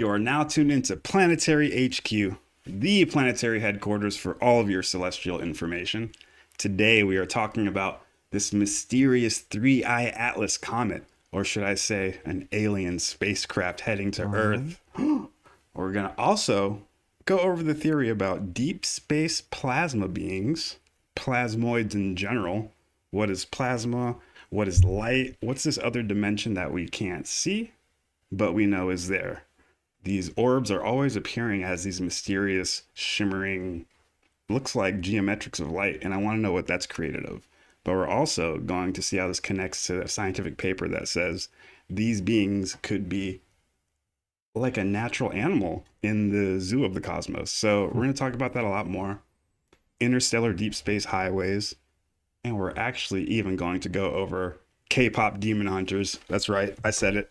You are now tuned into Planetary HQ, the planetary headquarters for all of your celestial information. Today we are talking about this mysterious three-eye Atlas comet, or should I say an alien spacecraft heading to Earth. We're going to also go over the theory about deep space plasma beings, plasmoids in general. What is plasma? What is light? What's this other dimension that we can't see, but we know is there? These orbs are always appearing as these mysterious, shimmering, looks like geometrics of light, and I want to know what that's created of. But we're also going to see how this connects to a scientific paper that says these beings could be like a natural animal in the zoo of the cosmos. So we're going to talk about that a lot more. Interstellar deep space highways. And we're actually even going to go over K-pop demon hunters. That's right. I said it.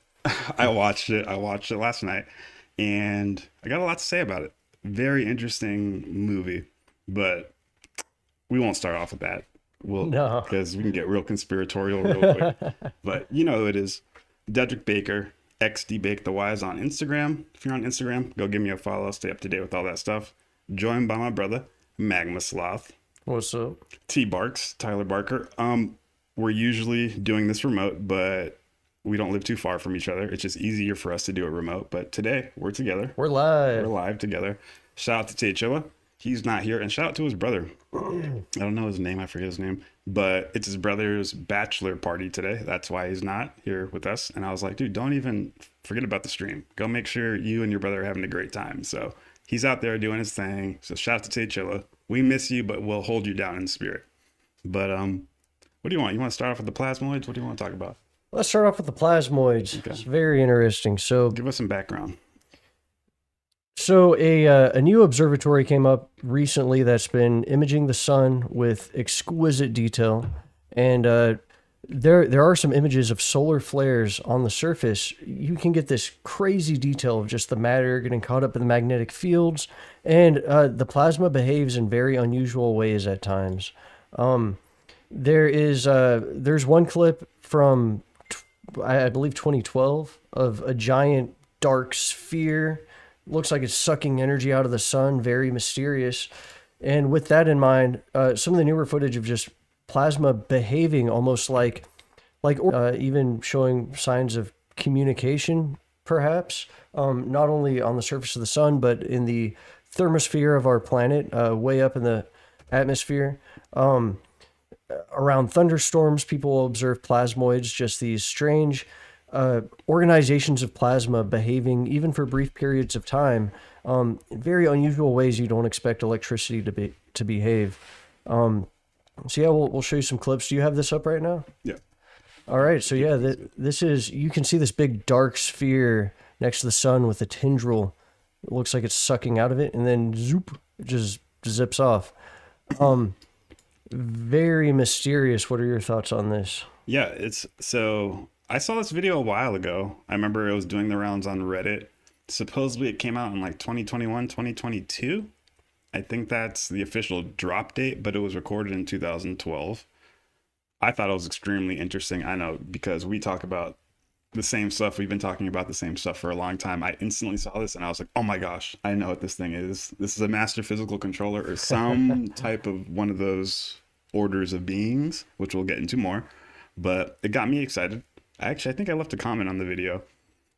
I watched it. I watched it last night. And I got a lot to say about it. Very interesting movie. But we won't start off with that. No. Because we can get real conspiratorial real quick. But you know who it is. Deadrick Baker, XDBake the Wise on Instagram. If you're on Instagram, go give me a follow. Stay up to date with all that stuff. Joined by my brother, Magma Sloth. What's up? T Barks, Tyler Barker. We're usually doing this remote, but we don't live too far from each other. It's just easier for us to do it remote. But today we're together. We're live. We're live together. Shout out to T'Chilla. He's not here. And shout out to his brother. I don't know his name. I forget his name. But it's his brother's bachelor party today. That's why he's not here with us. And I was like, dude, don't even forget about the stream. Go make sure you and your brother are having a great time. So he's out there doing his thing. So shout out to T'Chilla. We miss you, but we'll hold you down in spirit. But what do you want? You want to start off with the plasmoids? What do you want to talk about? Let's start off with the plasmoids. Okay. It's very interesting. So Give us some background. a new observatory came up recently that's been imaging the sun with exquisite detail. And there are some images of solar flares on the surface. You can get this crazy detail of just the matter getting caught up in the magnetic fields. And the plasma behaves in very unusual ways at times. There's one clip from, I believe, 2012 of a giant dark sphere. Looks like it's sucking energy out of the sun, very mysterious. And with that in mind, some of the newer footage of just plasma behaving almost like even showing signs of communication, perhaps, not only on the surface of the sun, but in the thermosphere of our planet, way up in the atmosphere. Around thunderstorms, people will observe plasmoids, just these strange organizations of plasma behaving even for brief periods of time in very unusual ways you don't expect electricity to behave. So yeah, we'll show you some clips. Do you have this up right now? Yeah. All right. So yeah, this is, you can see this big dark sphere next to the sun with a tendril. It looks like it's sucking out of it, and then zoop, it just zips off. Very mysterious. What are your thoughts on this? Yeah, so I saw this video a while ago. I remember it was doing the rounds on Reddit. Supposedly it came out in like 2021, 2022. I think that's the official drop date, but it was recorded in 2012. I thought it was extremely interesting. I know, because we talk about the same stuff. We've been talking about the same stuff for a long time. I instantly saw this and I was like, oh my gosh, I know what this thing is. This is a master physical controller or some type of one of those orders of beings, which we'll get into more. But it got me excited. Actually, I think I left a comment on the video.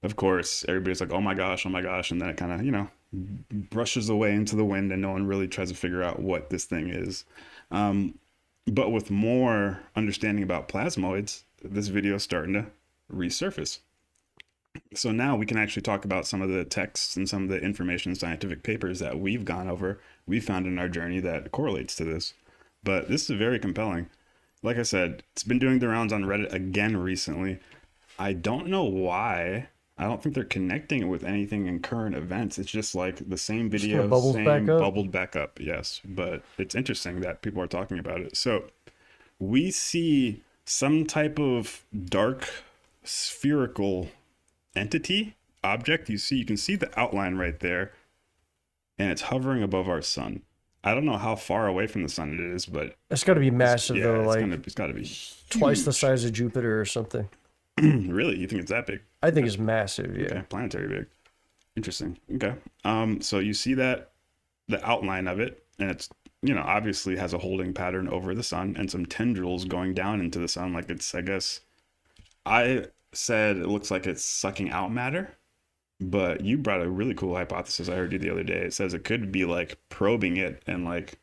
Of course, everybody's like, oh my gosh, and then it kind of, brushes away into the wind and no one really tries to figure out what this thing is. But with more understanding about plasmoids, this video is starting to resurface. So now we can actually talk about some of the texts and some of the information, scientific papers that we've gone over, we found in our journey that correlates to this. But this is very compelling. Like I said, it's been doing the rounds on Reddit again recently. I don't know why. I don't think they're connecting it with anything in current events. It's just like the same video, bubbled back up. Yes, but it's interesting that people are talking about it. So we see some type of dark spherical entity object. You can see the outline right there, and it's hovering above our sun. I don't know how far away from the sun it is, but It's got to be massive, though. It's got to be twice huge. the size of Jupiter or something. Really? You think it's that big? I think it's massive, yeah. Okay, planetary big. Interesting. Okay. So you see that the outline of it, and it's, obviously has a holding pattern over the sun and some tendrils going down into the sun. Like it's, I guess, I said it looks like it's sucking out matter, but you brought a really cool hypothesis I heard you the other day. It says it could be like probing it and like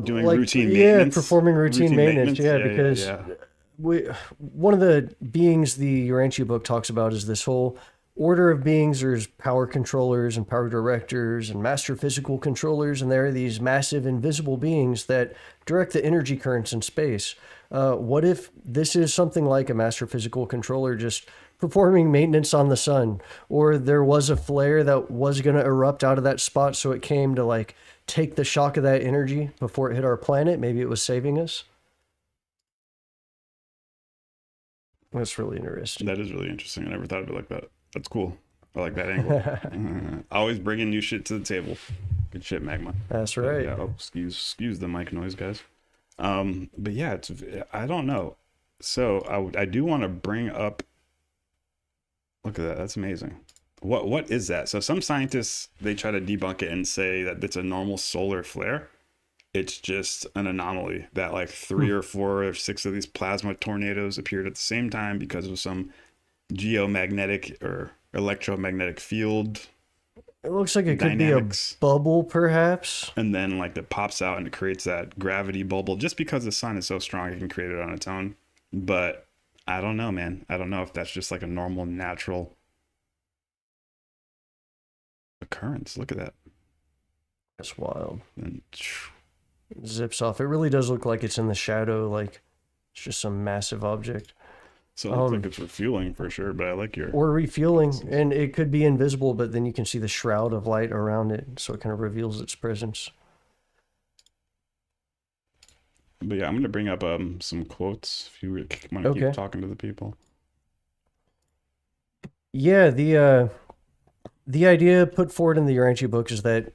doing Like, routine yeah, maintenance. performing routine maintenance. Yeah, Yeah, yeah, because yeah. one of the beings the Urantia book talks about is this whole order of beings. There's power controllers and power directors and master physical controllers, and there are these massive invisible beings that direct the energy currents in space. What if this is something like a master physical controller just performing maintenance on the sun, or there was a flare that was going to erupt out of that spot, so it came to like take the shock of that energy before it hit our planet? Maybe it was saving us. That's really interesting. That is really interesting. I never thought of it like that. That's cool. I like that angle. Always bringing new shit to the table. Good shit, Magma. That's right. Yeah. Oh, excuse the mic noise, guys. But yeah, I don't know. So I do want to bring up. Look at that. That's amazing. What is that? So some scientists, they try to debunk it and say that it's a normal solar flare. It's just an anomaly that like three or four or six of these plasma tornadoes appeared at the same time because of some geomagnetic or electromagnetic field It looks like it dynamics. could be a bubble, perhaps. And then like it pops out and it creates that gravity bubble just because the sun is so strong it can create it on its own. But I don't know, man. I don't know if that's just like a normal natural occurrence. Look at that. That's wild. And It zips off. It really does look like it's in the shadow, like it's just some massive object. so it looks like it's refueling for sure, but I like your Or refueling, and it could be invisible, but then you can see the shroud of light around it, so it kind of reveals its presence. But yeah, I'm gonna bring up some quotes if you want to keep talking to the people. Yeah, the idea put forward in the Urantia book is that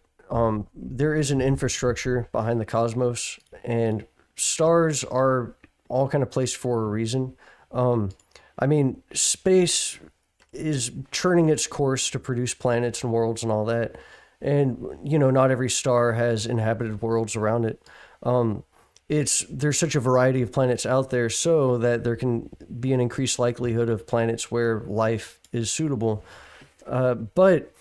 there is an infrastructure behind the cosmos, and stars are all kind of placed for a reason. I mean, space is churning its course to produce planets and worlds and all that. And, not every star has inhabited worlds around it. There's such a variety of planets out there so that there can be an increased likelihood of planets where life is suitable. But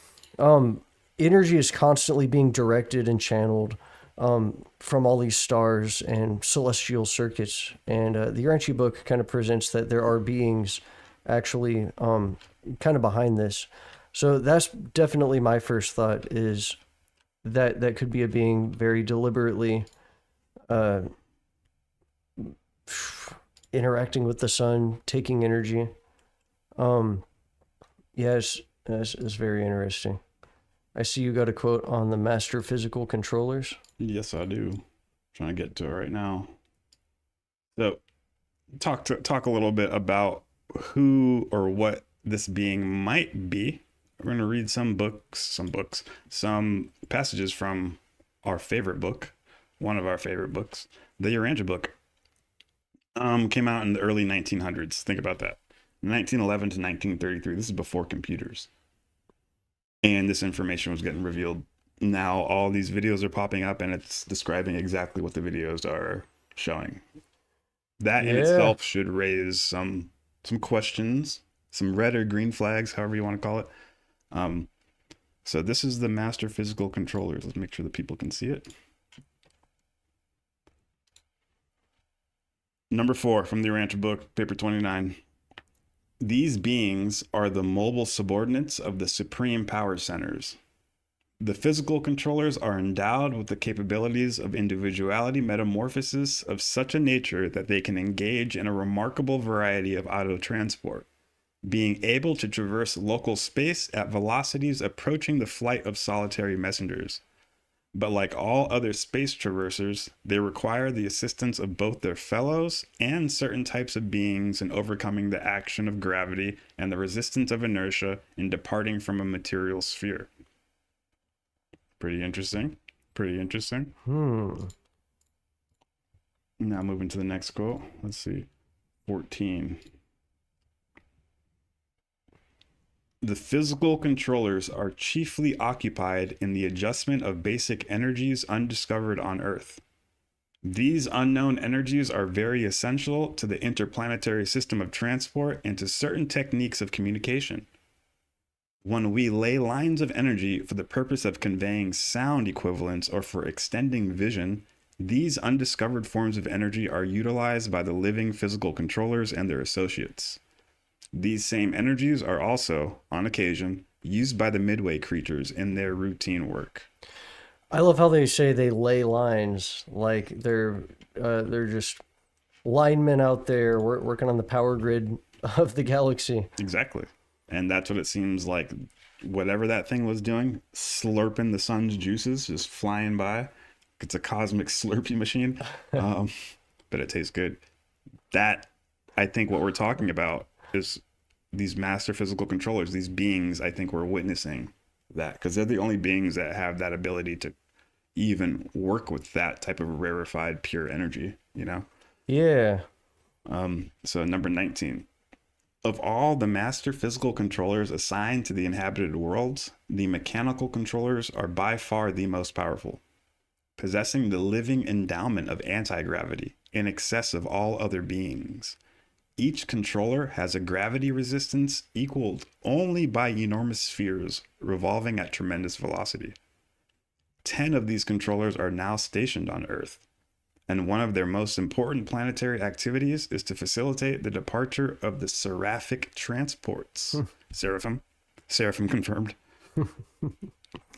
energy is constantly being directed and channeled from all these stars and celestial circuits. And the Urantia book kind of presents that there are beings actually kind of behind this. So that's definitely my first thought, is that could be a being very deliberately interacting with the sun, taking energy. Yes, it's very interesting. I see you got a quote on the master physical controllers. Yes, I do. Trying to get to it right now. So, talk a little bit about who or what this being might be. We're going to read some passages from our favorite book, one of our favorite books, the Urantia book. Came out in the early 1900s. Think about that. 1911 to 1933. This is before computers. And this information was getting revealed. Now all these videos are popping up and it's describing exactly what the videos are showing. That in itself should raise some questions, some red or green flags, however you want to call it. So this is the master physical controllers. Let's make sure the people can see it. Number 4 from the Urantia book, paper 29. These beings are the mobile subordinates of the supreme power centers. The physical controllers are endowed with the capabilities of individuality metamorphosis of such a nature that they can engage in a remarkable variety of auto-transport, being able to traverse local space at velocities approaching the flight of solitary messengers. But like all other space traversers, they require the assistance of both their fellows and certain types of beings in overcoming the action of gravity and the resistance of inertia in departing from a material sphere. Pretty interesting. Now moving to the next quote. Let's see. 14. The physical controllers are chiefly occupied in the adjustment of basic energies undiscovered on Earth. These unknown energies are very essential to the interplanetary system of transport and to certain techniques of communication. When we lay lines of energy for the purpose of conveying sound equivalents or for extending vision, these undiscovered forms of energy are utilized by the living physical controllers and their associates. These same energies are also, on occasion, used by the midway creatures in their routine work. I love how they say they lay lines, like they're just linemen out there working on the power grid of the galaxy. Exactly. And that's what it seems like. Whatever that thing was doing, slurping the sun's juices, just flying by. It's a cosmic Slurpee machine, but it tastes good. That, I think what we're talking about is these master physical controllers, these beings. I think we're witnessing that because they're the only beings that have that ability to even work with that type of rarefied pure energy, you know? Yeah. So number 19. Of all the master physical controllers assigned to the inhabited worlds, the mechanical controllers are by far the most powerful, possessing the living endowment of anti-gravity in excess of all other beings. Each controller has a gravity resistance equaled only by enormous spheres revolving at tremendous velocity. 10 of these controllers are now stationed on Earth, and one of their most important planetary activities is to facilitate the departure of the seraphic transports. Seraphim confirmed.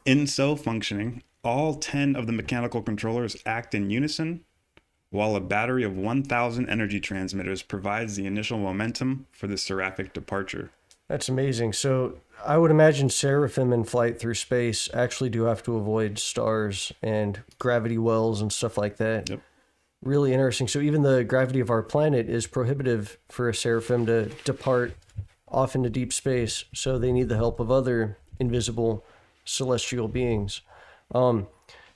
In so functioning, all 10 of the mechanical controllers act in unison, while a battery of 1,000 energy transmitters provides the initial momentum for the seraphic departure. That's amazing. So I would imagine Seraphim in flight through space actually do have to avoid stars and gravity wells and stuff like that. Yep. Really interesting. So even the gravity of our planet is prohibitive for a Seraphim to depart off into deep space. So they need the help of other invisible celestial beings.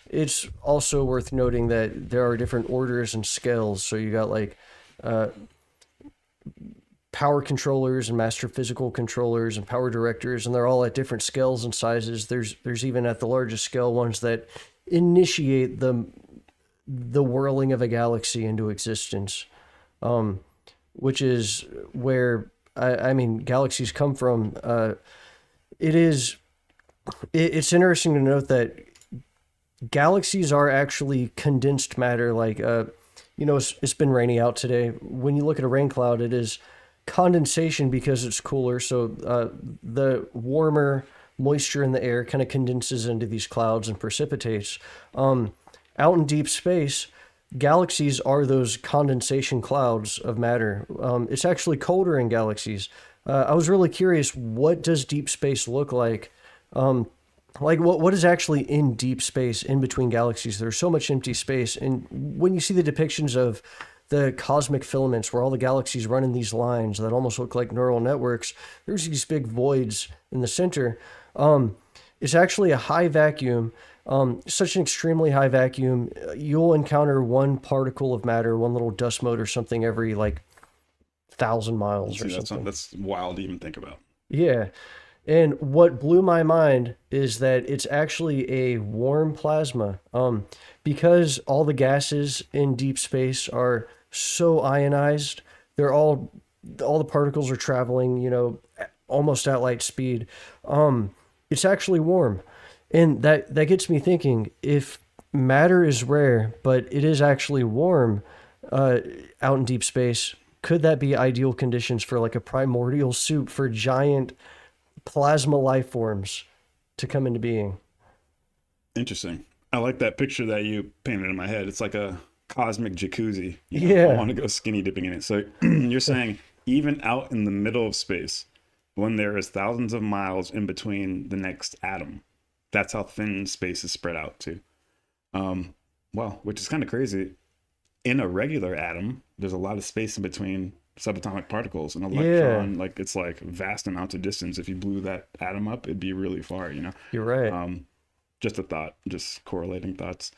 It's also worth noting that there are different orders and scales. So you got like power controllers and master physical controllers and power directors, and they're all at different scales and sizes. There's even at the largest scale ones that initiate the whirling of a galaxy into existence, which is where I mean galaxies come from. It's interesting to note that galaxies are actually condensed matter. Like, it's been rainy out today. When you look at a rain cloud, it is condensation because it's cooler. So the warmer moisture in the air kind of condenses into these clouds and precipitates. Out in deep space, galaxies are those condensation clouds of matter. It's actually colder in galaxies. I was really curious, what does deep space look like? Like what is actually in deep space in between galaxies? There's so much empty space. And when you see the depictions of the cosmic filaments where all the galaxies run in these lines that almost look like neural networks, there's these big voids in the center. It's actually a high vacuum, such an extremely high vacuum. You'll encounter one particle of matter, one little dust mote or something every like 1,000 miles or something. That's wild to even think about. Yeah. And what blew my mind is that it's actually a warm plasma. Because all the gases in deep space are so ionized, all the particles are traveling, almost at light speed. It's actually warm. And that gets me thinking, if matter is rare, but it is actually warm out in deep space, could that be ideal conditions for like a primordial soup for giant plasma life forms to come into being? Interesting. I like that picture that you painted in my head. It's like a cosmic jacuzzi. Yeah. I want to go skinny dipping in it. So you're saying even out in the middle of space, when there is thousands of miles in between the next atom, that's how thin space is spread out to. Well, which is kind of crazy. In a regular atom, there's a lot of space in between subatomic particles. An electron, like it's like vast amounts of distance. If you blew that atom up, it'd be really far, You're right. Just a thought, just correlating thoughts.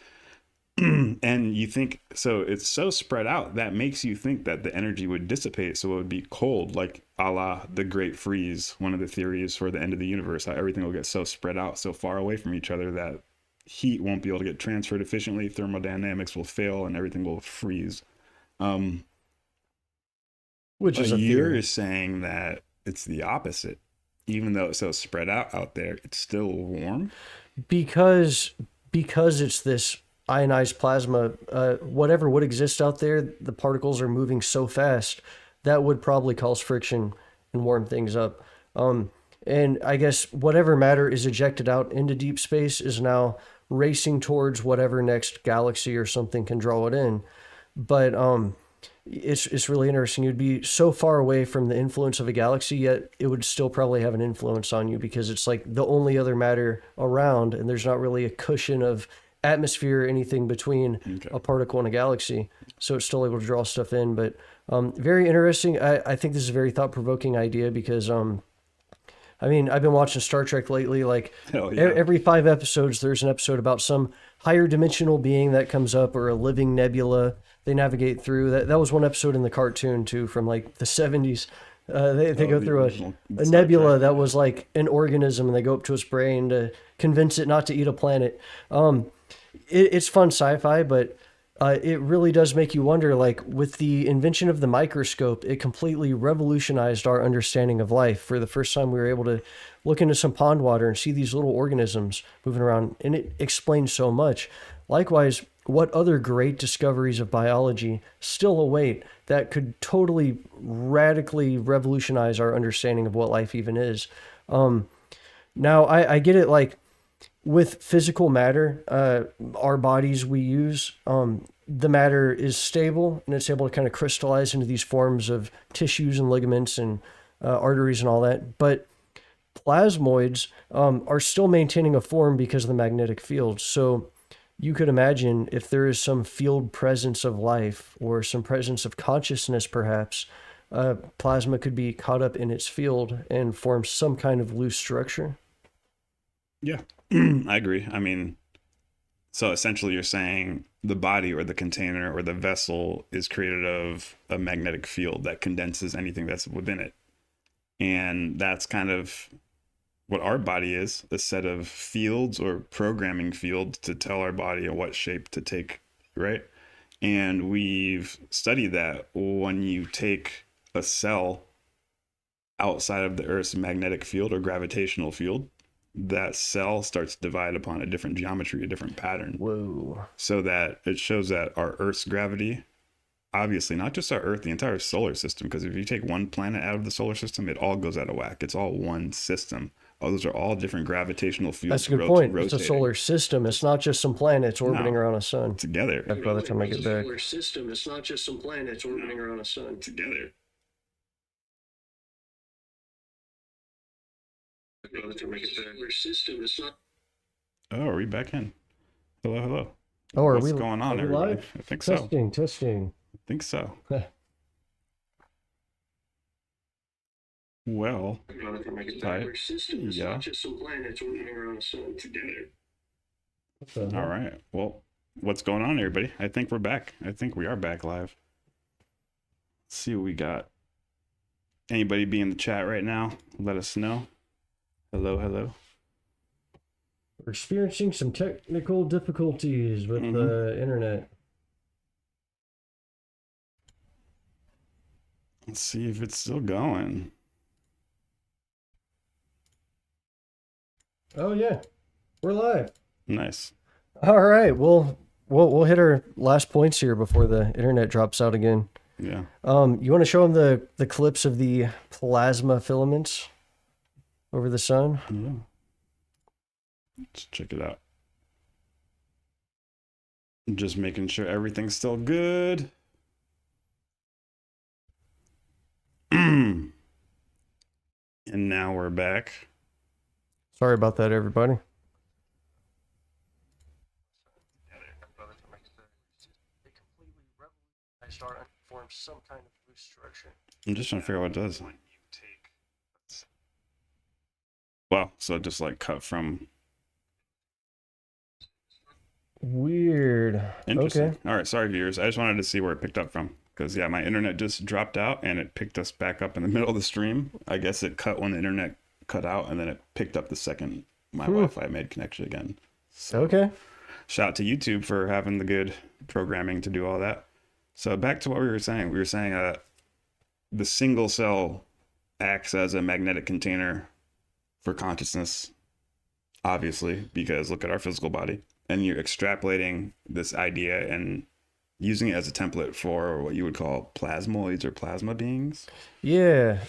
And you think, so it's so spread out that makes you think that the energy would dissipate, so it would be cold, like a la the Great Freeze, one of the theories for the end of the universe, how everything will get so spread out, so far away from each other that heat won't be able to get transferred efficiently, thermodynamics will fail, and everything will freeze. Um, Which but is a you're theory. saying that it's the opposite. Even though it's so spread out there, it's still warm. because because it's this ionized plasma, whatever would exist out there, the particles are moving so fast that would probably cause friction and warm things up. And I guess whatever matter is ejected out into deep space is now racing towards whatever next galaxy or something can draw it in. But it's really interesting. You'd be so far away from the influence of a galaxy, yet it would still probably have an influence on you because it's like the only other matter around, and there's not really a cushion of atmosphere or anything between Okay. a particle and a galaxy. So it's still able to draw stuff in. But very interesting. I think this is a very thought provoking idea because I mean, I've been watching Star Trek lately. Like Hell yeah. every 5 episodes, there's an episode about some higher dimensional being that comes up or a living nebula they navigate through. That was one episode in the cartoon too, from like the 70s. They go the through original a Star nebula Trek. that was like an organism, and they go up to its brain to convince it not to eat a planet. It's fun sci-fi, but it really does make you wonder. Like with the invention of the microscope, it completely revolutionized our understanding of life. For the first time, we were able to look into some pond water and see these little organisms moving around, and it explains so much. Likewise, what other great discoveries of biology still await that could totally radically revolutionize our understanding of what life even is? Now, I get it, like with physical matter, our bodies we use, the matter is stable and it's able to kind of crystallize into these forms of tissues and ligaments and arteries and all that. But plasmoids are still maintaining a form because of the magnetic field. So you could imagine if there is some field presence of life or some presence of consciousness, perhaps, plasma could be caught up in its field and form some kind of loose structure. Yeah, I agree. I mean, so essentially you're saying the body or the container or the vessel is created of a magnetic field that condenses anything that's within it. And that's kind of what our body is, a set of fields or programming fields to tell our body what shape to take, right? And we've studied that when you take a cell outside of the Earth's magnetic field or gravitational field, that cell starts to divide upon a different geometry, a different pattern. Whoa. So that it shows that our Earth's gravity, obviously not just our Earth, the entire solar system, because if you take one planet out of the solar system, it all goes out of whack. It's all one system. Oh, those are all different gravitational fields. That's a good point. It's a rotating solar system. It's not just some planets orbiting No. around a sun. together. By the time I get back. Solar system. It's not just some planets orbiting around a sun. Together. By the time I get back. Solar system. It's not. Oh, are we back in? Hello, hello. Oh, are What's we going on, are we everybody? live? I think so. Testing. I think so. Well, By the time I get Right. back. Solar system. It's Yeah. not just some planets orbiting around a sun. Together. all right. Well, what's going on, everybody? I think we're back. I think we are back live. Let's see what we got. Anybody be in the chat right now? Let us know. Hello, hello. We're experiencing some technical difficulties with the internet. Let's see if it's still going. Oh yeah, we're live. Nice. All right, we'll hit our last points here before the internet drops out again. Yeah. You want to show them the clips of the plasma filaments over the sun? Yeah. Let's check it out. Just making sure everything's still good. And now we're back. Sorry about that, everybody. Some kind of loose structure. I'm just trying to figure out what it does. Well, so just like cut from. Weird. Interesting. Okay. All right, sorry viewers. I just wanted to see where it picked up from because yeah, my internet just dropped out and it picked us back up in the middle of the stream. I guess it cut when the internet cut out and then it picked up the second my Wi-Fi made connection again. So Okay. shout out to YouTube for having the good programming to do all that. So back to what we were saying. We were saying the single cell acts as a magnetic container for consciousness, obviously, because look at our physical body. And you're extrapolating this idea and using it as a template for what you would call plasmoids or plasma beings. Yeah.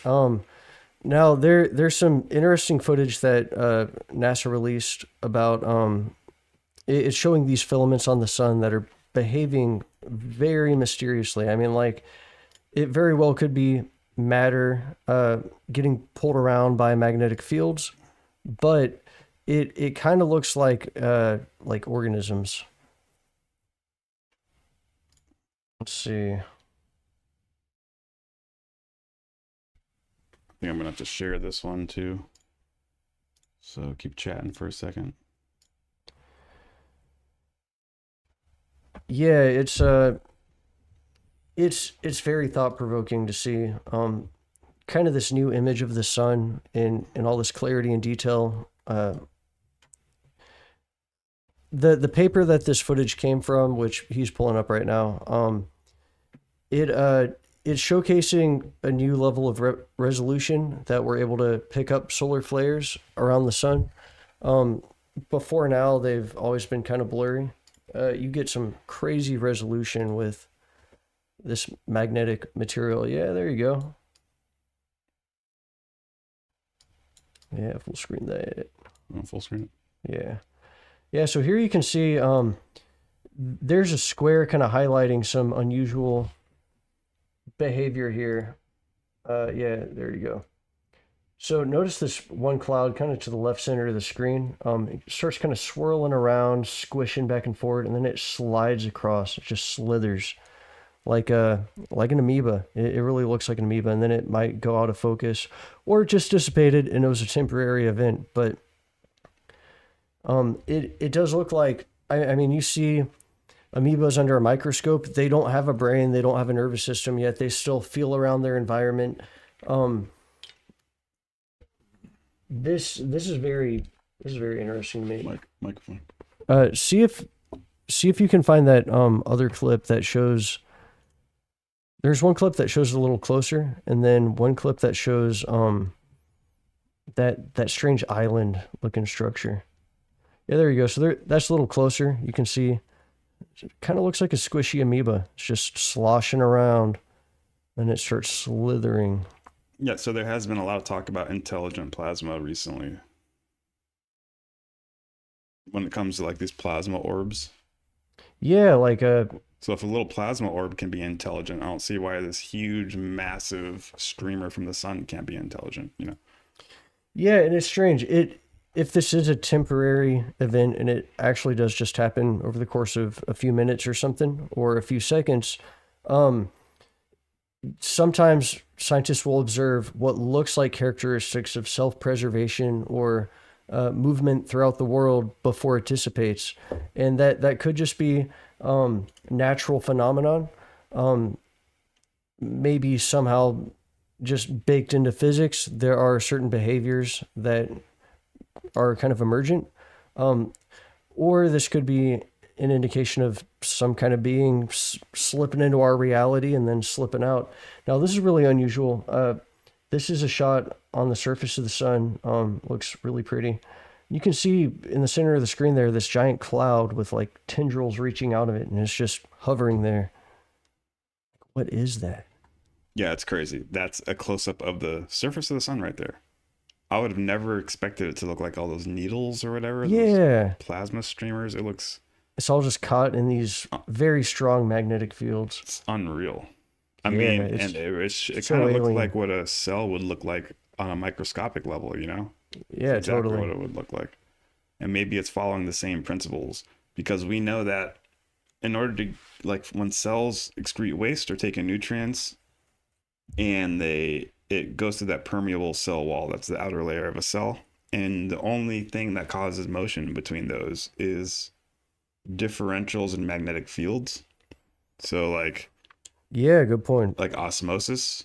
Now there's some interesting footage that NASA released about it's showing these filaments on the sun that are behaving very mysteriously. I mean, like it very well could be matter getting pulled around by magnetic fields, but it kind of looks like organisms. Let's see. I think I'm gonna have to share this one too. So keep chatting for a second. Yeah, it's very thought-provoking to see kind of this new image of the sun in all this clarity and detail. The paper that this footage came from, which he's pulling up right now, it's showcasing a new level of resolution that we're able to pick up solar flares around the sun. Before now, they've always been kind of blurry. You get some crazy resolution with this magnetic material. Yeah, there you go. Yeah, full screen that. Oh, full screen. Yeah. Yeah, so here you can see there's a square kind of highlighting some unusual behavior here. Yeah, there you go. So notice this one cloud kind of to the left center of the screen. It starts kind of swirling around, squishing back and forth, and then it slides across. It just slithers like an amoeba. It really looks like an amoeba, and then it might go out of focus or it just dissipated and it was a temporary event. But it does look like, I mean, you see amoebas under a microscope. They don't have a brain. They don't have a nervous system, yet they still feel around their environment. This is very interesting to me. Microphone. See if you can find that other clip that shows. There's one clip that shows a little closer, and then one clip that shows that strange island looking structure. Yeah, there you go. So that's a little closer. You can see it kind of looks like a squishy amoeba. It's just sloshing around, and it starts slithering. Yeah, so there has been a lot of talk about intelligent plasma recently. When it comes to like these plasma orbs. Yeah, like So if a little plasma orb can be intelligent, I don't see why this huge, massive streamer from the sun can't be intelligent, you know? yeah, and it's strange. If this is a temporary event and it actually does just happen over the course of a few minutes or something, or a few seconds, sometimes scientists will observe what looks like characteristics of self-preservation or movement throughout the world before it dissipates. And that could just be natural phenomenon, maybe somehow just baked into physics. There are certain behaviors that are kind of emergent, or this could be an indication of some kind of being slipping into our reality and then slipping out. Now, this is really unusual. This is a shot on the surface of the sun. Looks really pretty. You can see in the center of the screen there, this giant cloud with like tendrils reaching out of it, and it's just hovering there. What is that? Yeah, it's crazy. That's a close-up of the surface of the sun right there. I would have never expected it to look like all those needles or whatever. Yeah. Those plasma streamers. It looks... It's all just caught in these very strong magnetic fields. It's unreal. I Yeah, mean, it's and it so kind of looks alien. like what a cell would look like on a microscopic level, you know? Yeah, It's exactly totally. what it would look like. And maybe it's following the same principles because we know that in order to, like, when cells excrete waste or take in nutrients and it goes to that permeable cell wall, that's the outer layer of a cell. And the only thing that causes motion between those is differentials in magnetic fields. So Yeah, good point. like osmosis,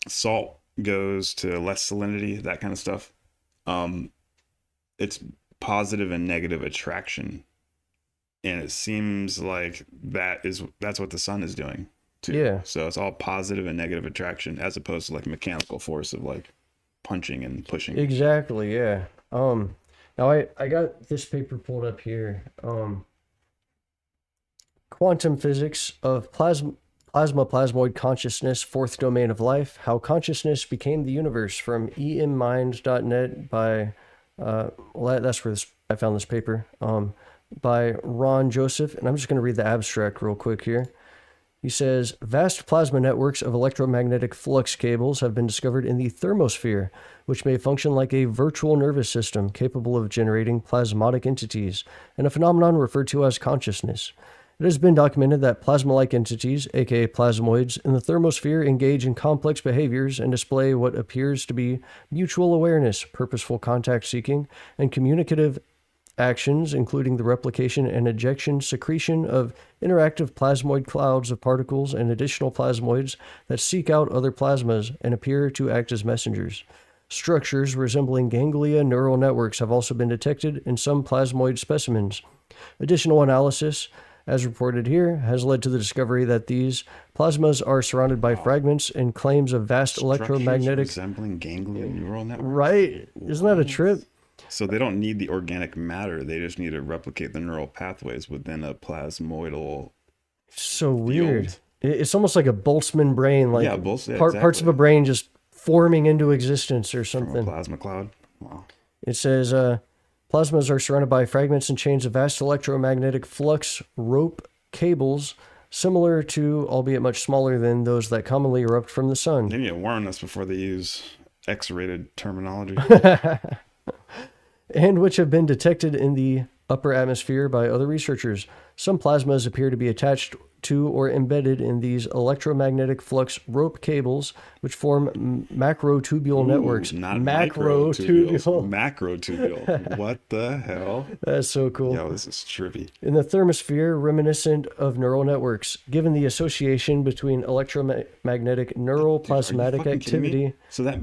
salt goes to less salinity, that kind of stuff. It's positive and negative attraction, and it seems like that's what the sun is doing too. Yeah. So it's all positive and negative attraction, as opposed to like mechanical force of like punching and pushing. Exactly, yeah. Now I got this paper pulled up here. Quantum Physics of Plasmoid Consciousness, Fourth Domain of Life, How Consciousness Became the Universe, from emmind.net by, that's where I found this paper, by Ron Joseph. And I'm just going to read the abstract real quick here. He says, vast plasma networks of electromagnetic flux cables have been discovered in the thermosphere, which may function like a virtual nervous system capable of generating plasmatic entities, and a phenomenon referred to as consciousness. It has been documented that plasma-like entities, aka plasmoids, in the thermosphere engage in complex behaviors and display what appears to be mutual awareness, purposeful contact seeking, and communicative actions, including the replication and ejection secretion of interactive plasmoid clouds of particles and additional plasmoids that seek out other plasmas and appear to act as messengers. Structures resembling ganglia neural networks have also been detected in some plasmoid specimens. Additional analysis, as reported here, has led to the discovery that these plasmas are surrounded by fragments and claims of vast electromagnetic... resembling ganglia neural networks. Right? Isn't that a trip? So they don't need the organic matter. They just need to replicate the neural pathways within a plasmoidal. So weird. It's almost like a Boltzmann brain, like exactly. Parts of a brain just forming into existence or something. From a plasma cloud. Wow. It says, plasmas are surrounded by fragments and chains of vast electromagnetic flux rope cables, similar to, albeit much smaller than, those that commonly erupt from the sun. They need to warn us before they use X-rated terminology. And which have been detected in the upper atmosphere by other researchers. Some plasmas appear to be attached to or embedded in these electromagnetic flux rope cables, which form macrotubule networks. Not macrotubule. Macrotubule. What the hell? That's so cool. Yo, this is trippy. In the thermosphere, reminiscent of neural networks, given the association between electromagnetic neuroplasmatic activity. So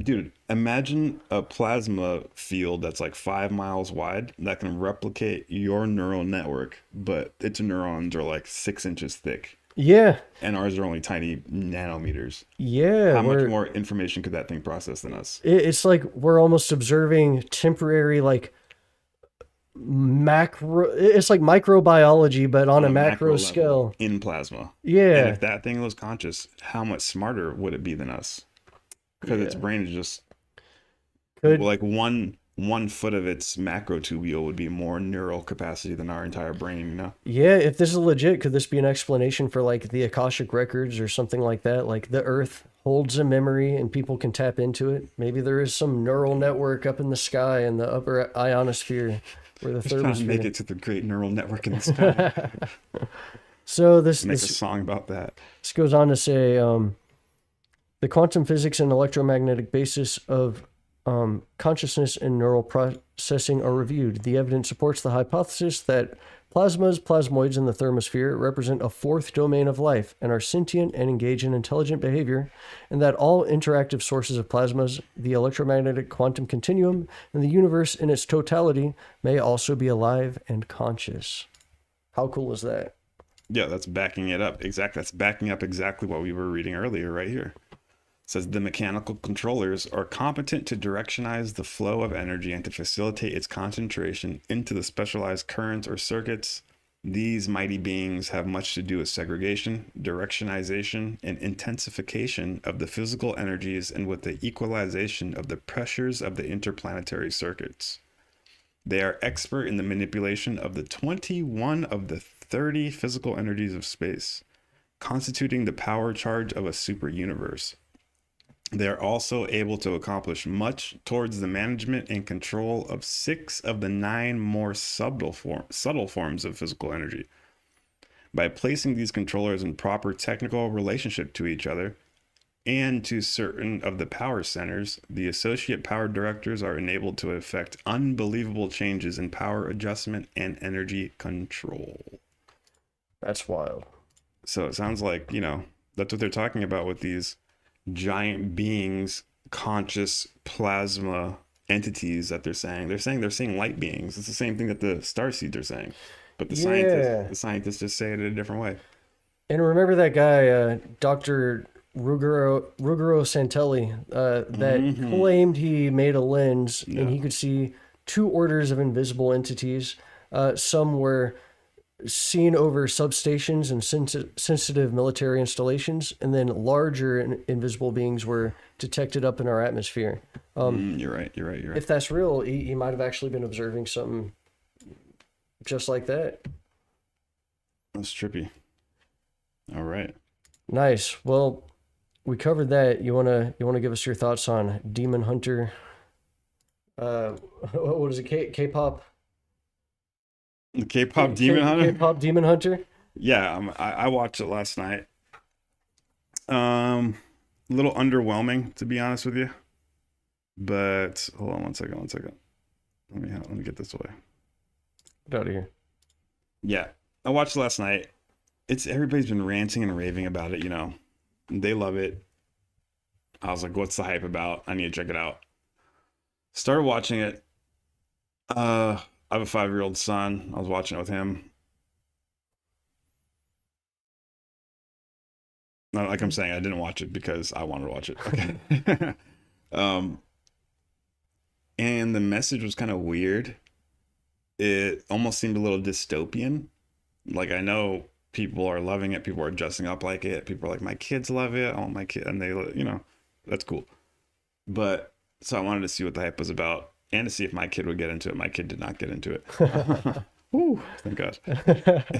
imagine a plasma field that's like 5 miles wide that can replicate your neural network, but its neurons are like 6 inches thick. Yeah. And ours are only tiny nanometers. Yeah. How much more information could that thing process than us? It's like we're almost observing temporary, like, it's like microbiology, but on a macro scale. In plasma. Yeah. And if that thing was conscious, how much smarter would it be than us? Because its brain is just like one foot of its macrotubule would be more neural capacity than our entire brain, Yeah, if this is legit, could this be an explanation for like the Akashic records or something like that? Like the Earth holds a memory and people can tap into it. Maybe there is some neural network up in the sky in the upper ionosphere where the thermosphere... to make it to the great neural network in the sky. So make a song about that. This goes on to say, the quantum physics and electromagnetic basis of consciousness and neural processing are reviewed. The evidence supports the hypothesis that plasmoids in the thermosphere represent a fourth domain of life and are sentient and engage in intelligent behavior, and that all interactive sources of plasmas, the electromagnetic quantum continuum, and the universe in its totality may also be alive and conscious. How cool is that? Yeah, that's backing it up. Exactly. That's backing up exactly what we were reading earlier right here. It says the mechanical controllers are competent to directionize the flow of energy and to facilitate its concentration into the specialized currents or circuits. These mighty beings have much to do with segregation, directionization, and intensification of the physical energies and with the equalization of the pressures of the interplanetary circuits. They are expert in the manipulation of the 21 of the 30 physical energies of space, constituting the power charge of a super universe. They are also able to accomplish much towards the management and control of 6 of the 9 more subtle forms of physical energy. By placing these controllers in proper technical relationship to each other, and to certain of the power centers, the associate power directors are enabled to effect unbelievable changes in power adjustment and energy control. That's wild. So it sounds like, that's what they're talking about with these giant beings, conscious plasma entities that they're saying. They're saying they're seeing light beings. It's the same thing that the starseeds are saying. But the scientists just say it in a different way. And remember that guy, Dr. Ruggero Santelli, that claimed he made a lens and he could see 2 orders of invisible entities. Some were seen over substations and sensitive military installations, and then larger invisible beings were detected up in our atmosphere. You're right. If that's real, he might have actually been observing something just like that. That's trippy. All right. Nice. Well, we covered that. You wanna give us your thoughts on Demon Hunter? What is it? K-pop? The K-pop Demon Hunter? K-pop Demon Hunter? Yeah, I watched it last night. A little underwhelming, to be honest with you. But hold on one second. Let me get this away. Get out of here. Yeah, I watched it last night. Everybody's been ranting and raving about it. They love it. I was like, "What's the hype about? I need to check it out." Started watching it. I have a 5-year-old son. I was watching it with him. Not like I'm saying I didn't watch it because I wanted to watch it. Okay. And the message was kind of weird. It almost seemed a little dystopian. Like, I know people are loving it. People are dressing up like it. People are like, my kids love it. I want my kid. And they, that's cool. But so I wanted to see what the hype was about and to see if my kid would get into it. My kid did not get into it. Woo, thank God.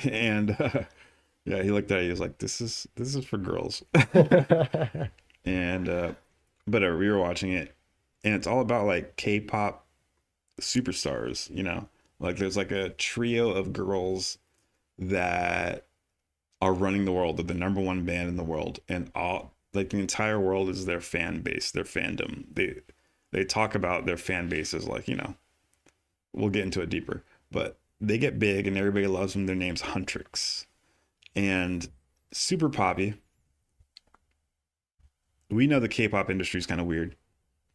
And yeah, he looked at it. He was like, this is for girls. And but we were watching it, and it's all about like K-pop superstars. Like there's like a trio of girls that are running the world. They're the number 1 band in the world, and all like the entire world is their fan base, their fandom. They talk about their fan base as like, we'll get into it deeper, but they get big and everybody loves them. Their name's Huntrix, and super poppy. We know the K-pop industry is kind of weird.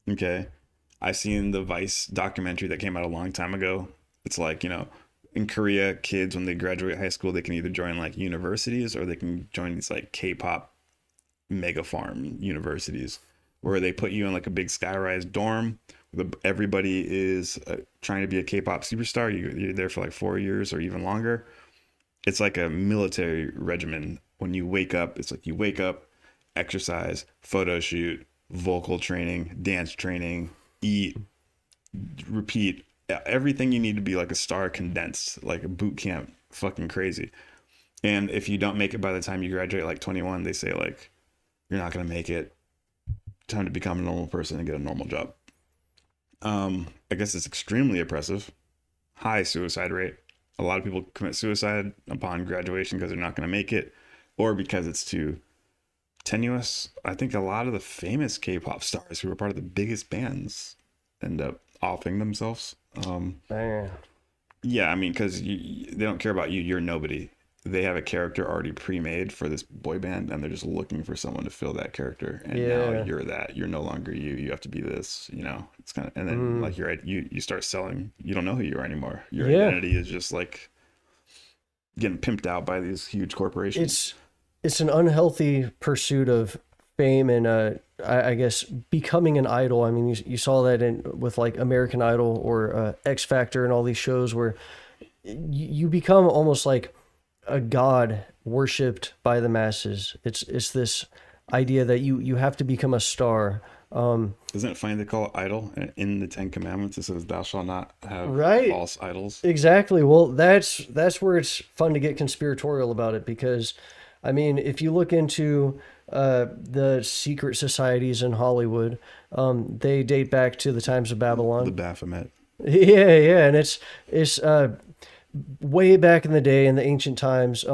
Okay. I seen the Vice documentary that came out a long time ago. It's like, in Korea, kids, when they graduate high school, they can either join like universities or they can join these like K-pop mega farm universities where they put you in like a big skyrise dorm. Everybody is trying to be a K-pop superstar. You're there for like 4 years or even longer. It's like a military regimen. When you wake up, it's like you wake up, exercise, photo shoot, vocal training, dance training, eat, repeat. Everything you need to be like a star condensed, like a boot camp, fucking crazy. And if you don't make it by the time you graduate, like 21, they say like, you're not going to make it. Time to become a normal person and get a normal job. I guess it's extremely oppressive. High suicide rate. A lot of people commit suicide upon graduation because they're not going to make it, or because it's too tenuous. I think a lot of the famous K-pop stars who are part of the biggest bands end up offing themselves. Man. Yeah, I mean, because they don't care about you. You're nobody. They have a character already pre-made for this boy band, and they're just looking for someone to fill that character. And now you're that. You're no longer you. You have to be this. It's kind of, and then like you're right. You start selling. You don't know who you are anymore. Your identity is just like getting pimped out by these huge corporations. It's an unhealthy pursuit of fame and I guess becoming an idol. I mean, you saw that with like American Idol or X Factor and all these shows where you become almost like a god worshipped by the masses. It's this idea that you have to become a star. Isn't it funny they call it idol? In the 10 Commandments, it says, "Thou shalt not have false idols." Exactly. Well, that's where it's fun to get conspiratorial about it, because, I mean, if you look into the secret societies in Hollywood, they date back to the times of Babylon. The Baphomet. Yeah, and it's way back in the day, in the ancient times,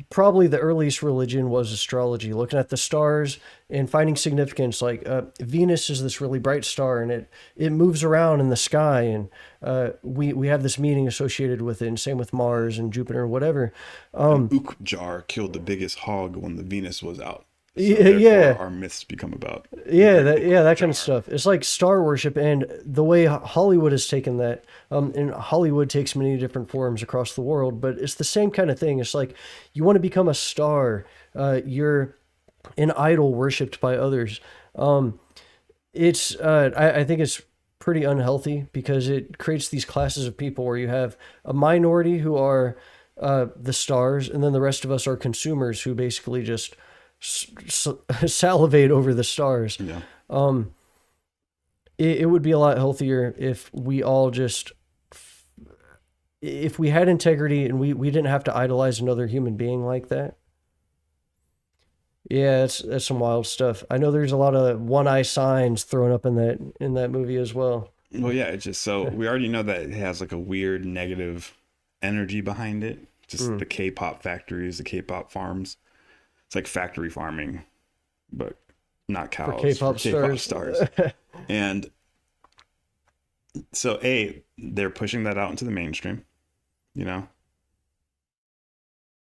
probably the earliest religion was astrology, looking at the stars and finding significance. Like Venus is this really bright star, and it moves around in the sky, and we have this meaning associated with it. And same with Mars and Jupiter, whatever. Ukjar killed the biggest hog when the Venus was out. So yeah, our myths become about. that kind of stuff. It's like star worship, and the way Hollywood has taken that, and Hollywood takes many different forms across the world, but it's the same kind of thing. It's like you want to become a star, you're an idol worshipped by others. I think it's pretty unhealthy because it creates these classes of people where you have a minority who are the stars, and then the rest of us are consumers who basically just salivate over the stars. Yeah. It would be a lot healthier if we all just, if we had integrity and we didn't have to idolize another human being like that. Yeah, that's some wild stuff. I know there's a lot of one-eye signs thrown up in that movie as well. Well, yeah, it's just so we already know that it has like a weird negative energy behind it. Just the K-pop factories, the K-pop farms. It's like factory farming, but not cows. For K-pop stars. And so, they're pushing that out into the mainstream,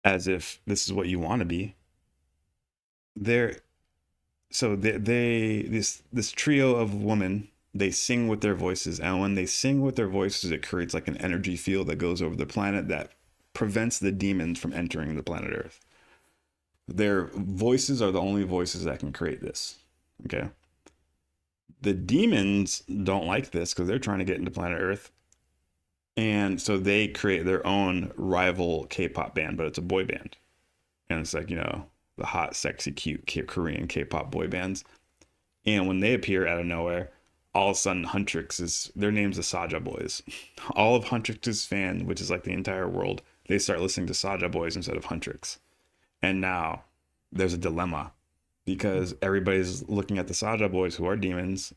as if this is what you want to be. This trio of women, they sing with their voices, and when they sing with their voices, it creates like an energy field that goes over the planet that prevents the demons from entering the planet Earth. Their voices are the only voices that can create this. Okay. The demons don't like this because they're trying to get into planet Earth. And so they create their own rival K-pop band, but it's a boy band. And it's like, the hot, sexy, cute Korean K-pop boy bands. And when they appear out of nowhere, all of a sudden their name's the Saja Boys. All of Huntrix's fans, which is like the entire world, they start listening to Saja Boys instead of Huntrix. And now there's a dilemma because everybody's looking at the Saja Boys, who are demons,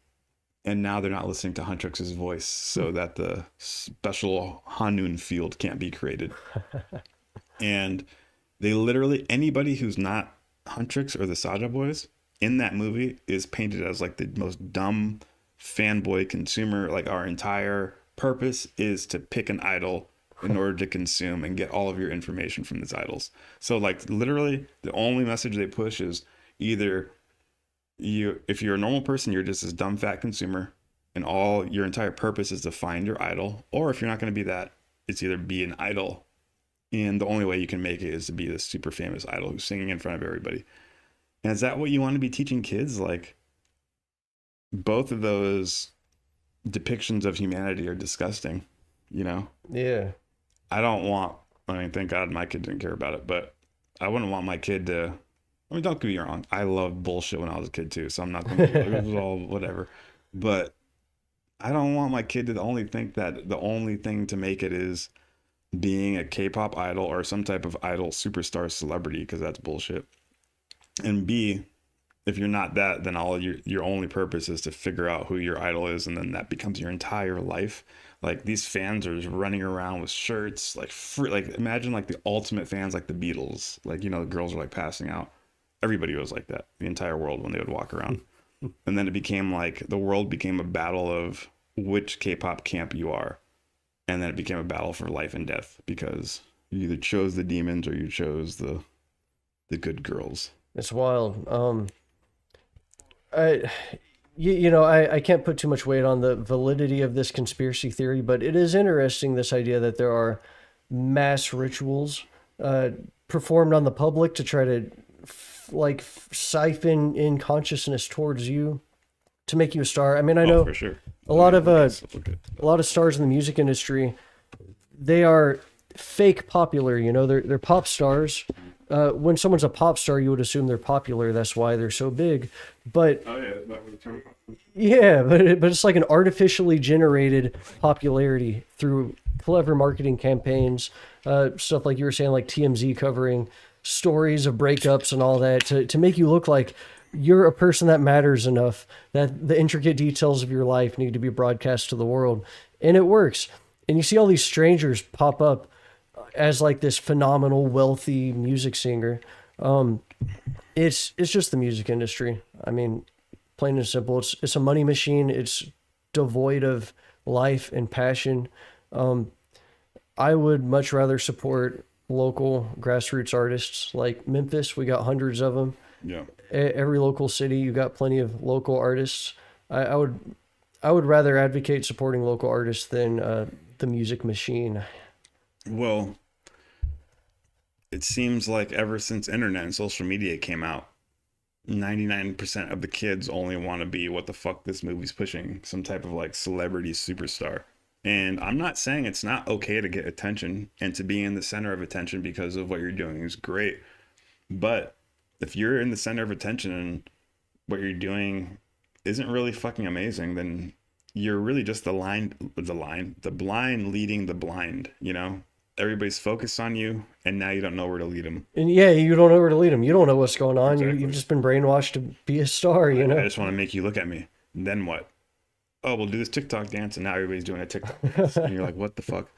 and now they're not listening to Huntrix's voice, so that the special Hanun field can't be created. And they literally, anybody who's not Huntrix or the Saja Boys in that movie is painted as like the most dumb fanboy consumer. Like our entire purpose is to pick an idol in order to consume and get all of your information from these idols. So like literally the only message they push is either if you're a normal person, you're just this dumb fat consumer and all your entire purpose is to find your idol, or if you're not going to be that, it's either be an idol, and the only way you can make it is to be this super famous idol who's singing in front of everybody. And is that what you want to be teaching kids? Like, both of those depictions of humanity are disgusting, Yeah. Thank God my kid didn't care about it, but I wouldn't want my kid to, don't get me wrong, I loved bullshit when I was a kid too, so I'm not going to, it was all whatever, but I don't want my kid to only think that the only thing to make it is being a K-pop idol or some type of idol superstar celebrity, because that's bullshit. And B, if you're not that, then all your only purpose is to figure out who your idol is, and then that becomes your entire life. Like, these fans are just running around with shirts, like imagine like the ultimate fans, like the Beatles. Like, the girls are like passing out. Everybody was like that, the entire world, when they would walk around. And then it became like the world became a battle of which K-pop camp you are, and then it became a battle for life and death because you either chose the demons or you chose the good girls. It's wild. I can't put too much weight on the validity of this conspiracy theory, but it is interesting, this idea that there are mass rituals performed on the public to try to siphon in consciousness towards you to make you a star. I mean, I know for sure. a lot of stars in the music industry, they are fake popular, they're pop stars. When someone's a pop star, you would assume they're popular. That's why they're so big. But but it's like an artificially generated popularity through clever marketing campaigns, stuff like you were saying, like TMZ covering stories of breakups and all that to make you look like you're a person that matters enough that the intricate details of your life need to be broadcast to the world. And it works. And you see all these strangers pop up as like this phenomenal wealthy music singer. It's just the music industry. I mean, plain and simple. It's a money machine. It's devoid of life and passion. I would much rather support local grassroots artists like Memphis. We got hundreds of them. Yeah. Every local city, you got plenty of local artists. I would rather advocate supporting local artists than the music machine. Well, it seems like ever since internet and social media came out, 99% of the kids only want to be what the fuck this movie's pushing, some type of like celebrity superstar. And I'm not saying it's not okay to get attention and to be in the center of attention because of what you're doing is great. But if you're in the center of attention and what you're doing isn't really fucking amazing, then you're really just the blind leading the blind, you know? Everybody's focused on you, and now you don't know where to lead them. And yeah, you don't know where to lead them. You don't know what's going on. Exactly. You've just been brainwashed to be a star, you know? I just want to make you look at me. And then what? Oh, we'll do this TikTok dance, and now everybody's doing a TikTok dance. And you're like, what the fuck?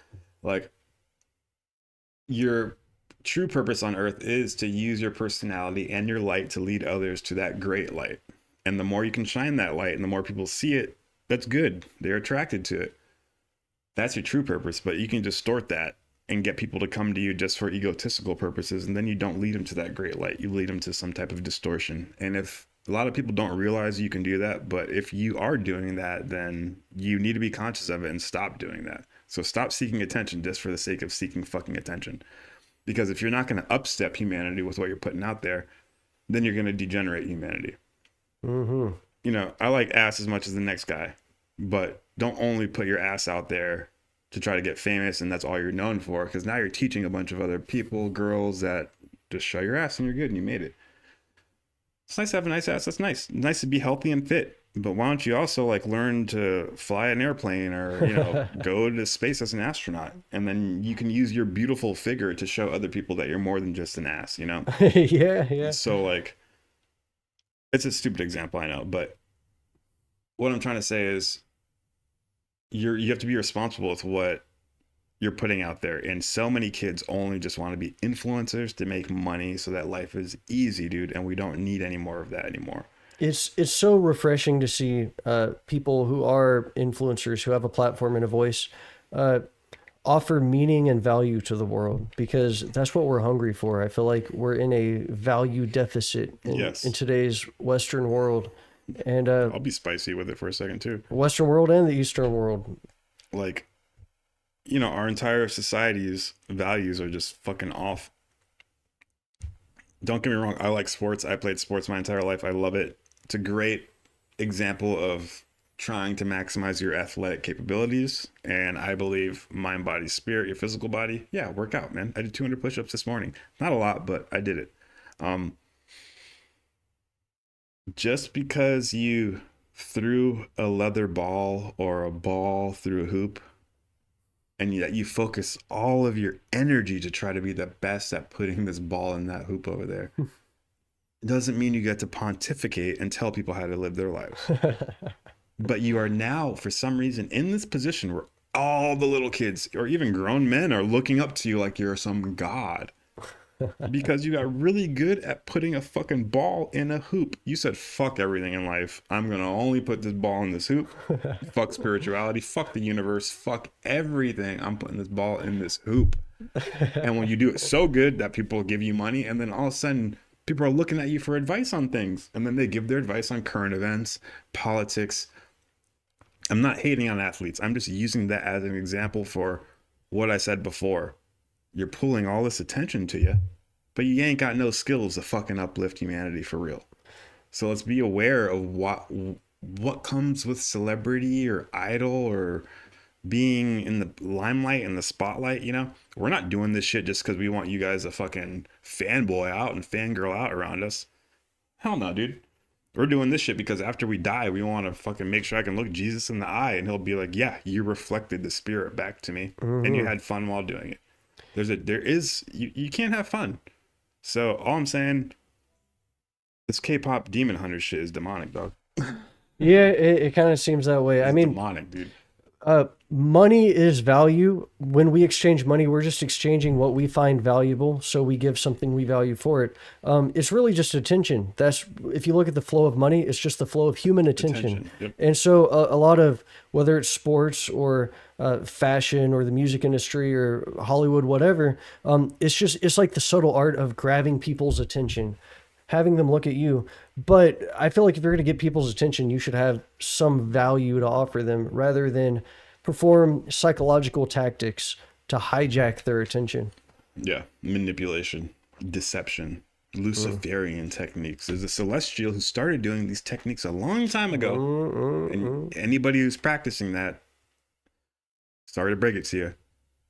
Like, your true purpose on earth is to use your personality and your light to lead others to that great light. And the more you can shine that light and the more people see it, that's good. They're attracted to it. That's your true purpose, but you can distort that and get people to come to you just for egotistical purposes, and then you don't lead them to that great light. You lead them to some type of distortion. And if a lot of people don't realize you can do that, but if you are doing that, then you need to be conscious of it and stop doing that. So stop seeking attention just for the sake of seeking fucking attention. Because if you're not going to upstep humanity with what you're putting out there, then you're going to degenerate humanity. Mm-hmm. You know, I like ass as much as the next guy, but don't only put your ass out there to try to get famous and that's all you're known for, because now you're teaching a bunch of other people, girls, that just show your ass and you're good and you made it. It's nice to have a nice ass. That's nice. Nice to be healthy and fit. But why don't you also like learn to fly an airplane or, you know, go to space as an astronaut? And then you can use your beautiful figure to show other people that you're more than just an ass, you know? Yeah. So like, it's a stupid example, I know, but what I'm trying to say is you have to be responsible with what you're putting out there. And so many kids only just want to be influencers to make money so that life is easy, dude. And we don't need any more of that anymore. It's so refreshing to see people who are influencers, who have a platform and a voice, offer meaning and value to the world, because that's what we're hungry for. I feel like we're in a value deficit in today's Western world. And I'll be spicy with it for a second too. Western world and the Eastern world. Like, you know, our entire society's values are just fucking off. Don't get me wrong. I like sports. I played sports my entire life. I love it. It's a great example of trying to maximize your athletic capabilities. And I believe mind, body, spirit, your physical body. Yeah, work out, man. I did 200 push-ups this morning. Not a lot, but I did it. Just because you threw a leather ball or a ball through a hoop and yet you focus all of your energy to try to be the best at putting this ball in that hoop over there, it doesn't mean you get to pontificate and tell people how to live their lives. But you are now, for some reason, in this position where all the little kids or even grown men are looking up to you like you're some god. Because you got really good at putting a fucking ball in a hoop. You said, fuck everything in life. I'm going to only put this ball in this hoop. Fuck spirituality. Fuck the universe. Fuck everything. I'm putting this ball in this hoop. And when you do it so good that people give you money, and then all of a sudden people are looking at you for advice on things. And then they give their advice on current events, politics. I'm not hating on athletes. I'm just using that as an example for what I said before. You're pulling all this attention to you, but you ain't got no skills to fucking uplift humanity for real. So let's be aware of what comes with celebrity or idol or being in the limelight and the spotlight, you know? We're not doing this shit just because we want you guys to fucking fanboy out and fangirl out around us. Hell no, dude. We're doing this shit because after we die, we want to fucking make sure I can look Jesus in the eye and he'll be like, yeah, you reflected the spirit back to me and you had fun while doing it. You can't have fun. So all I'm saying, this K-pop demon hunter shit is demonic, dog. Yeah, it kind of seems that way. It's I mean, demonic, dude. Money is value. When we exchange money, we're just exchanging what we find valuable. So we give something we value for it. It's really just attention. That's, if you look at the flow of money, it's just the flow of human attention. Yep. And so a lot of, whether it's sports or fashion or the music industry or Hollywood, whatever, it's like the subtle art of grabbing people's attention, having them look at you. But I feel like if you're going to get people's attention, you should have some value to offer them rather than perform psychological tactics to hijack their attention. Yeah. Manipulation, deception, Luciferian techniques. There's a celestial who started doing these techniques a long time ago. And anybody who's practicing that, sorry to break it to you,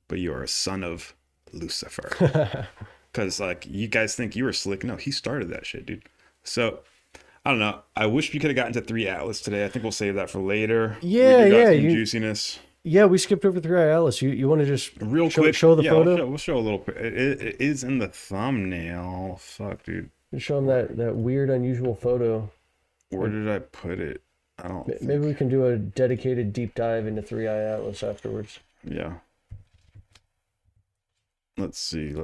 but you are a son of Lucifer. Because, like, you guys think you were slick. No, he started that shit, dude. So, I don't know. I wish we could have gotten to 3 Atlas today. I think we'll save that for later. Yeah, we got yeah. some juiciness. Yeah, we skipped over 3 Atlas. You want to just Real quick. show the photo? We'll show a little. It is in the thumbnail. Fuck, dude. Show them that weird, unusual photo. Where did I put it? I don't think. Maybe we can do a dedicated deep dive into 3i Atlas afterwards. Yeah. Let's see.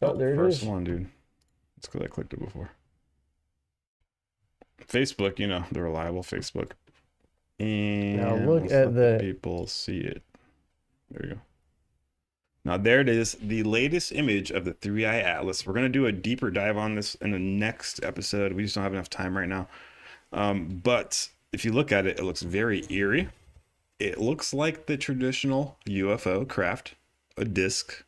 Oh, there it First is. one, dude. It's because I clicked it before. Facebook, you know, the reliable Facebook. And Now look let's at let the people see it. There you go. Now there it is, the latest image of the 3i Atlas. We're gonna do a deeper dive on this in the next episode. We just don't have enough time right now. But if you look at it, it looks very eerie. It looks like the traditional UFO craft, a disc.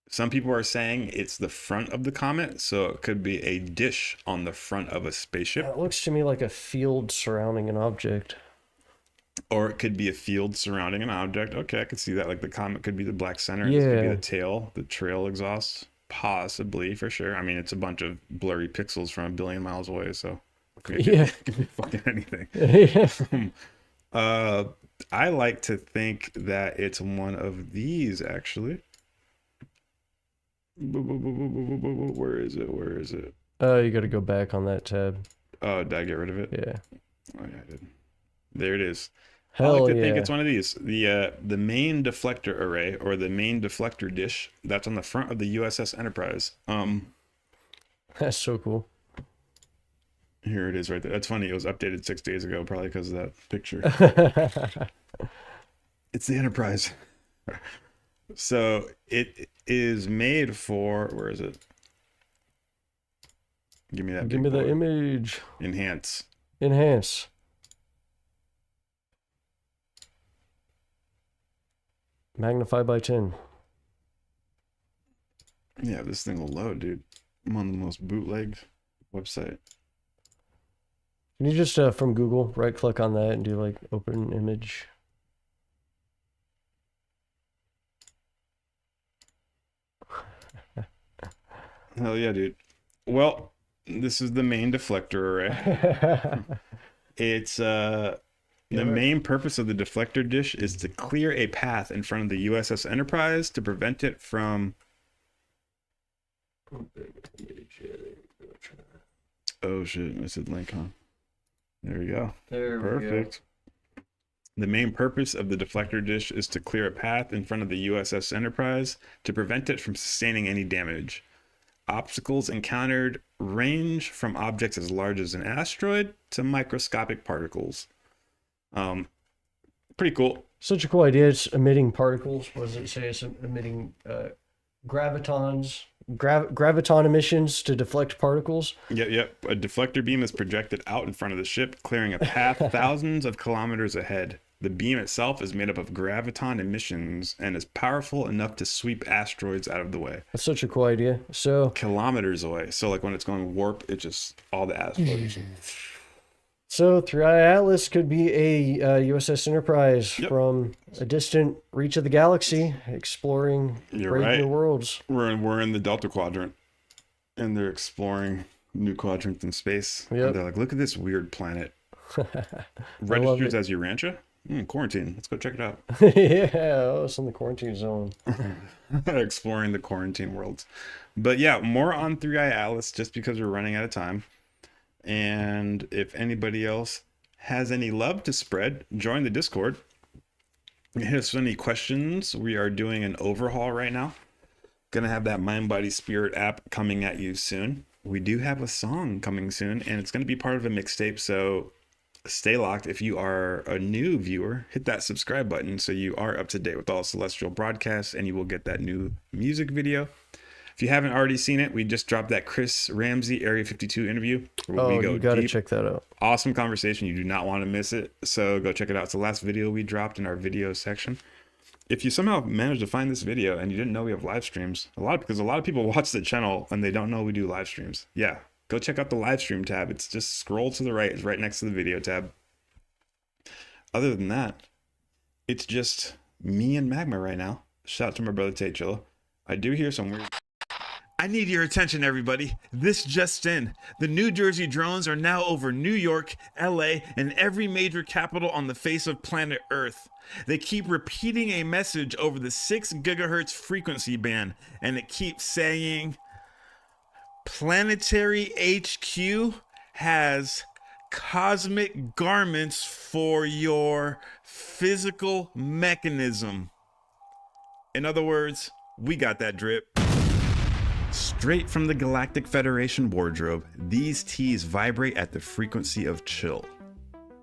Some people are saying it's the front of the comet, so it could be a dish on the front of a spaceship. It looks to me like a field surrounding an object. Or it could be a field surrounding an object. Okay, I could see that. Like the comet could be the black center. This could be Yeah. the tail, the trail exhaust. Possibly, for sure. I mean, it's a bunch of blurry pixels from 1 billion miles away, so Yeah. it could be fucking anything. Yeah. I like to think that it's one of these, actually. Where is it? Where is it? You got to go back on that tab. Oh, did I get rid of it? Yeah. Oh, yeah, I did. There it is. I Hell like to yeah. think it's one of these. The main deflector array, or the main deflector dish, that's on the front of the USS Enterprise. That's so cool. Here it is right there. That's funny. It was updated 6 days ago, probably because of that picture. It's the Enterprise. So it is made for, where is it? Give me that. Give me big the boy. image. Enhance. Enhance. Magnify by 10. Yeah, this thing will load, dude. I'm on the most bootlegged website. Can you just from Google right click on that and do like open image? Hell yeah, dude. Well, this is the main deflector array. It's the main purpose of the deflector dish is to clear a path in front of the USS Enterprise to prevent it from. Oh shit! I said link, huh? There we go. There Perfect. The main purpose of the deflector dish is to clear a path in front of the USS Enterprise to prevent it from sustaining any damage. Obstacles encountered range from objects as large as an asteroid to microscopic particles. Pretty cool. Such a cool idea. It's emitting particles. What does it say? It's emitting gravitons. Graviton emissions to deflect particles. Yep. A deflector beam is projected out in front of the ship, clearing a path thousands of kilometers ahead. The beam itself is made up of graviton emissions and is powerful enough to sweep asteroids out of the way. That's such a cool idea. So Kilometers away. So like when it's going warp, it just all the asteroids. So 3i Atlas could be a USS Enterprise Yep. from a distant reach of the galaxy, exploring You're brave right. new worlds. We're in the Delta Quadrant, and they're exploring new quadrants in space. Yep. And they're like, look at this weird planet. love Registers it. as Urantia? Quarantine. Let's go check it out. Yeah, oh, it's in the quarantine zone. Exploring the quarantine worlds. But yeah, more on 3i Atlas just because we're running out of time. And if anybody else has any love to spread, join the Discord. Hit us with any questions. We are doing an overhaul right now. Gonna have that Mind Body Spirit app coming at you soon. We do have a song coming soon, and it's gonna be part of a mixtape, so stay locked. If you are a new viewer, hit that subscribe button so you are up to date with all Celestial broadcasts, and you will get that new music video. If you haven't already seen it, we just dropped that Chris Ramsey Area 52 interview. Oh, we go you gotta deep. check that out. Awesome conversation. You do not want to miss it. So go check it out. It's the last video we dropped in our video section. If you somehow managed to find this video and you didn't know we have live streams, because a lot of people watch the channel and they don't know we do live streams. Yeah, go check out the live stream tab. It's just scroll to the right. It's right next to the video tab. Other than that, it's just me and Magma right now. Shout out to my brother Tate Chilla. I do hear some weird. I need your attention, everybody. This just in. The New Jersey drones are now over New York, LA, and every major capital on the face of planet Earth. They keep repeating a message over the 6 gigahertz frequency band, and it keeps saying, Planetary HQ has cosmic garments for your physical mechanism. In other words, we got that drip. Straight from the Galactic Federation wardrobe, these tees vibrate at the frequency of chill.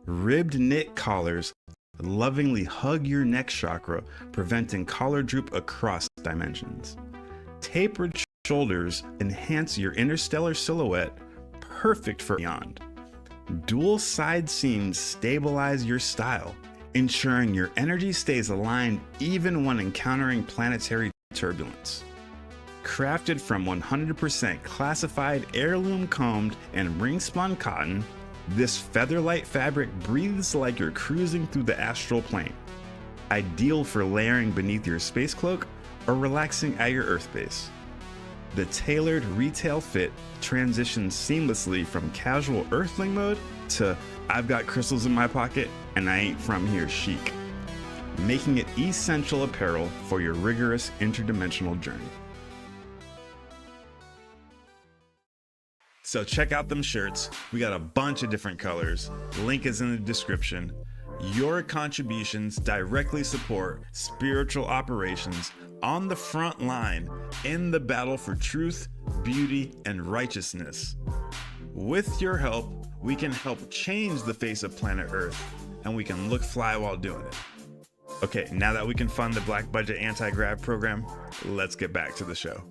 Ribbed knit collars lovingly hug your neck chakra, preventing collar droop across dimensions. Tapered shoulders enhance your interstellar silhouette, perfect for beyond. Dual side seams stabilize your style, ensuring your energy stays aligned even when encountering planetary turbulence. Crafted from 100% classified heirloom combed and ring spun cotton, this featherlight fabric breathes like you're cruising through the astral plane. Ideal for layering beneath your space cloak or relaxing at your Earth base. The tailored retail fit transitions seamlessly from casual Earthling mode to I've got crystals in my pocket and I ain't from here chic, making it essential apparel for your rigorous interdimensional journey. So check out them shirts. We got a bunch of different colors. Link is in the description. Your contributions directly support spiritual operations on the front line in the battle for truth, beauty, and righteousness. With your help, we can help change the face of planet Earth, and we can look fly while doing it. Okay, now that we can fund the Black Budget Anti-Grav program, let's get back to the show.